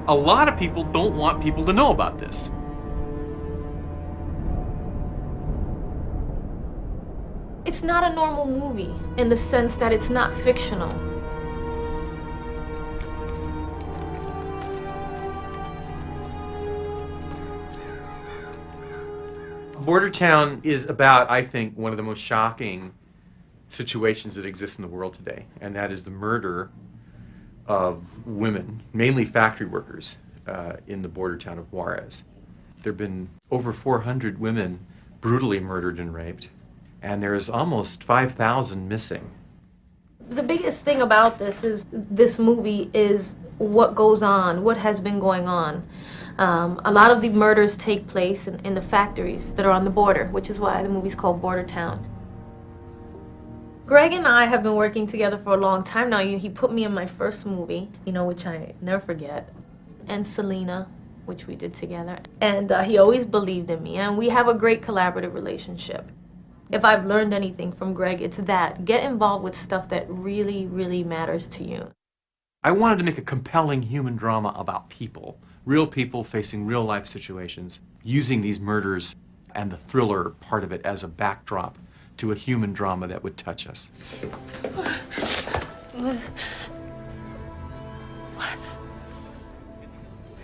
A lot of people don't want people to know about this. It's not a normal movie in the sense that it's not fictional. Bordertown is about, I think, one of the most shocking situations that exist in the world today, and that is the murder of women, mainly factory workers, in the border town of Juarez. There have been over 400 women brutally murdered and raped, and there is almost 5,000 missing. The biggest thing about this movie is what goes on, what has been going on. A lot of the murders take place in the factories that are on the border, which is why the movie's called Bordertown. Greg and I have been working together for a long time now. He put me in my first movie, which I never forget, and Selena, which we did together. And he always believed in me, and we have a great collaborative relationship. If I've learned anything from Greg, it's that. Get involved with stuff that really, really matters to you. I wanted to make a compelling human drama about real people facing real life situations, using these murders and the thriller part of it as a backdrop to a human drama that would touch us.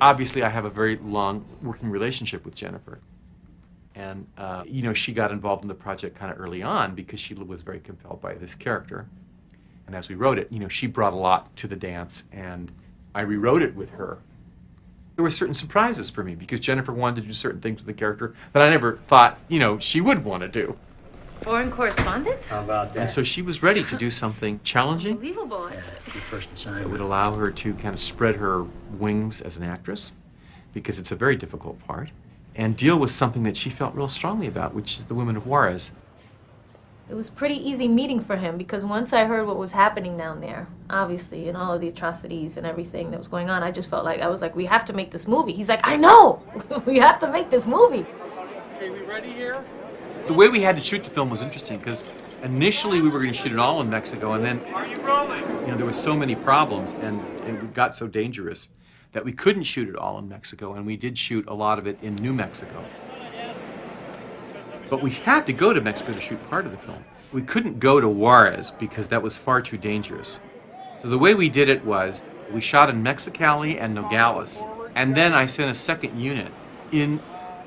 Obviously, I have a very long working relationship with Jennifer. And, she got involved in the project kind of early on because she was very compelled by this character. And as we wrote it, she brought a lot to the dance, and I rewrote it with her. There were certain surprises for me because Jennifer wanted to do certain things with the character that I never thought, she would want to do. Foreign correspondent? How about that? And so she was ready to do something challenging. Unbelievable. Yeah, your first It assignment. would allow her to kind of spread her wings as an actress, because it's a very difficult part, and deal with something that she felt real strongly about, which is the women of Juarez. It was pretty easy meeting for him because once I heard what was happening down there, obviously, and all of the atrocities and everything that was going on, I just felt like, I was like, we have to make this movie. He's like, I know! We have to make this movie. Okay, we ready here? The way we had to shoot the film was interesting because initially we were going to shoot it all in Mexico, and then there were so many problems and it got so dangerous that we couldn't shoot it all in Mexico, and we did shoot a lot of it in New Mexico. But we had to go to Mexico to shoot part of the film. We couldn't go to Juarez because that was far too dangerous. So the way we did it was we shot in Mexicali and Nogales, and then I sent a second unit in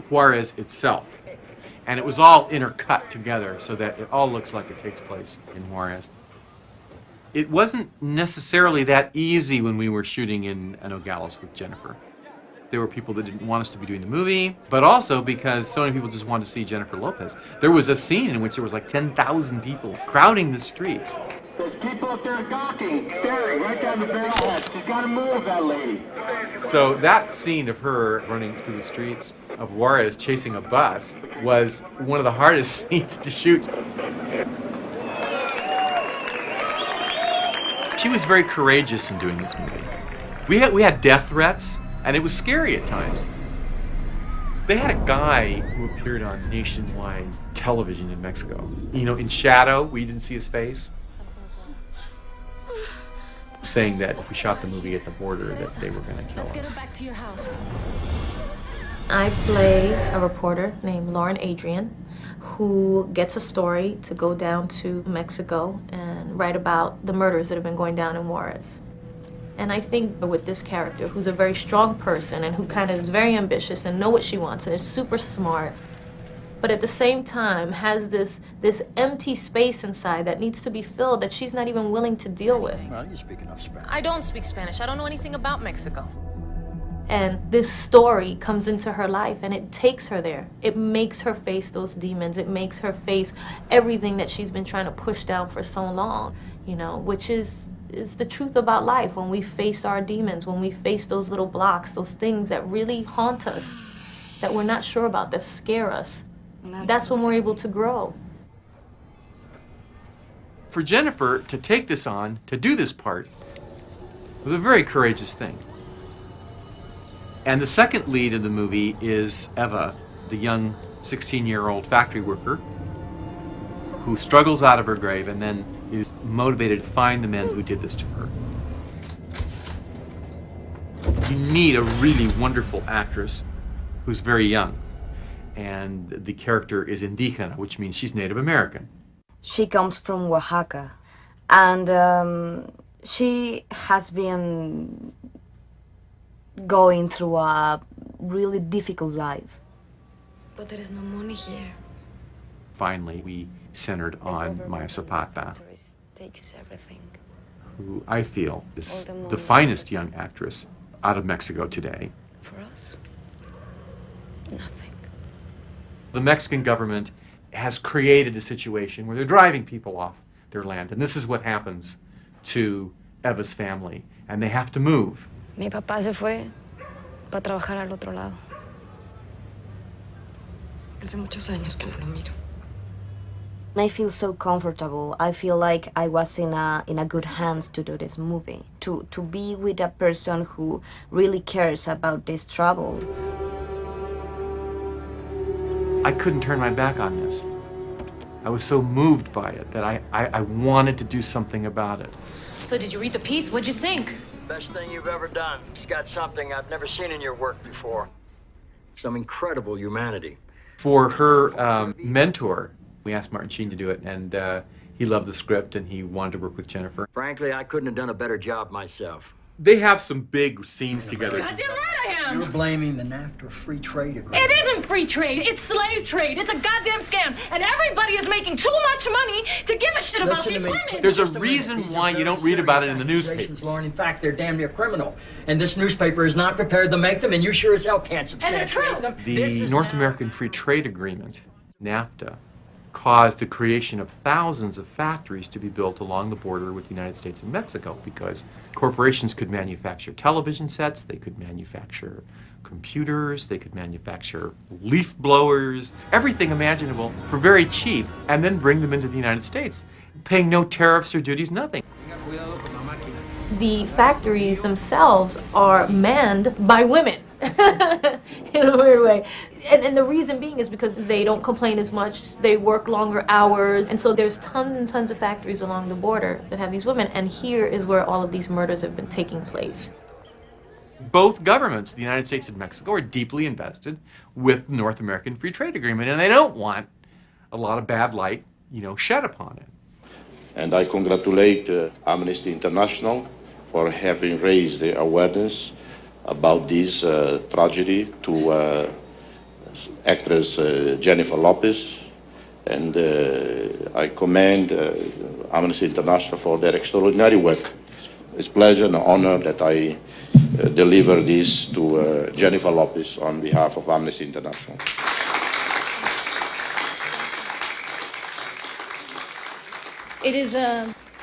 Juarez itself. And it was all intercut together so that it all looks like it takes place in Juarez. It wasn't necessarily that easy when we were shooting in Nogales with Jennifer. There were people that didn't want us to be doing the movie, but also because so many people just wanted to see Jennifer Lopez. There was a scene in which there was like 10,000 people crowding the streets. There's people up there gawking, staring right down the barrelhead. She's got to move, that lady. So that scene of her running through the streets of Juarez chasing a bus was one of the hardest scenes to shoot. She was very courageous in doing this movie. We had death threats, and it was scary at times. They had a guy who appeared on nationwide television in Mexico. In shadow, we didn't see his face. Saying that if we shot the movie at the border, that they were going to kill us. Let's get her back to your house. I play a reporter named Adrian, who gets a story to go down to Mexico and write about the murders that have been going down in Juarez. And I think with this character, who's a very strong person and who kind of is very ambitious and know what she wants and is super smart, but at the same time has this empty space inside that needs to be filled that she's not even willing to deal with. Well, you speak enough Spanish. I don't speak Spanish. I don't know anything about Mexico. And this story comes into her life and it takes her there. It makes her face those demons. It makes her face everything that she's been trying to push down for so long, which is the truth about life. When we face our demons, when we face those little blocks, those things that really haunt us, that we're not sure about, that scare us, that's when we're able to grow. For Jennifer to take this on, to do this part, was a very courageous thing. And the second lead of the movie is Eva, the young 16-year-old factory worker who struggles out of her grave and then is motivated to find the men who did this to her. meet a really wonderful actress who's very young. And the character is indígena, which means she's Native American. She comes from Oaxaca, and she has been going through a really difficult life. But there is no money here. Finally, we centered on Maya Zapata, Takes everything. who I feel is All the the money. finest young actress out of Mexico today. For us, nothing. The Mexican government has created a situation where they're driving people off their land, and this is what happens to Eva's family, and they have to move. Mi papá se fue para trabajar al otro lado. Hace muchos años que no lo miro. I feel so comfortable. I feel like I was in a good hands to do this movie. To be with a person who really cares about this trouble. I couldn't turn my back on this. I was so moved by it that I wanted to do something about it. So did you read the piece? What'd you think? Best thing you've ever done. It's got something I've never seen in your work before. Some incredible humanity. For her mentor, we asked Martin Sheen to do it, and he loved the script and he wanted to work with Jennifer. Frankly, I couldn't have done a better job myself. They have some big scenes together. Goddamn right I am! You're blaming the NAFTA free trade agreement. It isn't free trade, it's slave trade. It's a goddamn scam. And everybody is making too much money to give a shit about Listen to these me. women. There's a Just minute. reason These are why you very don't read about it serious in the accusations, newspapers. Lauren. In fact, they're damn near criminal. And this newspaper is not prepared to make them, and you sure as hell can't substantiate true. them. This The is North now- American Free Trade Agreement, NAFTA, caused the creation of thousands of factories to be built along the border with the United States and Mexico because corporations could manufacture television sets, they could manufacture computers, they could manufacture leaf blowers, everything imaginable for very cheap, and then bring them into the United States, paying no tariffs or duties, nothing. The factories themselves are manned by women in a weird way. And the reason being is because they don't complain as much, they work longer hours, and so there's tons and tons of factories along the border that have these women, and here is where all of these murders have been taking place. Both governments, the United States and Mexico, are deeply invested with the North American Free Trade Agreement, and they don't want a lot of bad light, shed upon it. And I congratulate Amnesty International for having raised the awareness about this tragedy to actress Jennifer Lopez. And I commend Amnesty International for their extraordinary work. It's a pleasure and an honor that I deliver this to Jennifer Lopez on behalf of Amnesty International. It is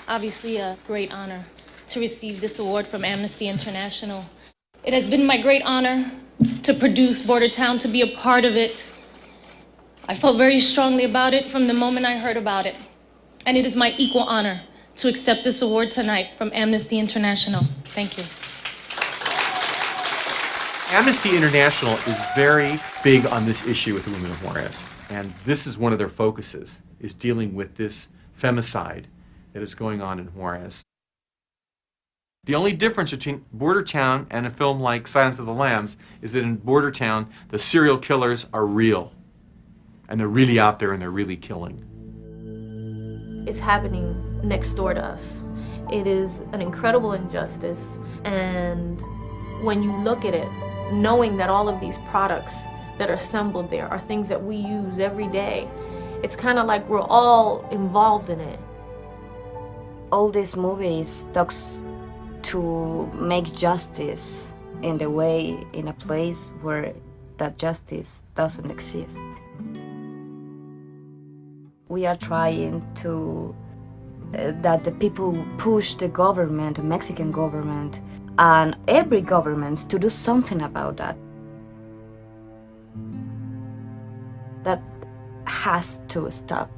obviously a great honor to receive this award from Amnesty International. It has been my great honor to produce Bordertown, to be a part of it. I felt very strongly about it from the moment I heard about it. And it is my equal honor to accept this award tonight from Amnesty International. Thank you. Amnesty International is very big on this issue with the women of Juarez. And this is one of their focuses, is dealing with this femicide that is going on in Juarez. The only difference between Bordertown and a film like Silence of the Lambs is that in Bordertown, the serial killers are real. And they're really out there and they're really killing. It's happening next door to us. It is an incredible injustice, and when you look at it, knowing that all of these products that are assembled there are things that we use every day, it's kind of like we're all involved in it. All these movies talks to make justice in the way, in a place where that justice doesn't exist. We are trying to, that the people push the government, the Mexican government, and every government to do something about that. That has to stop.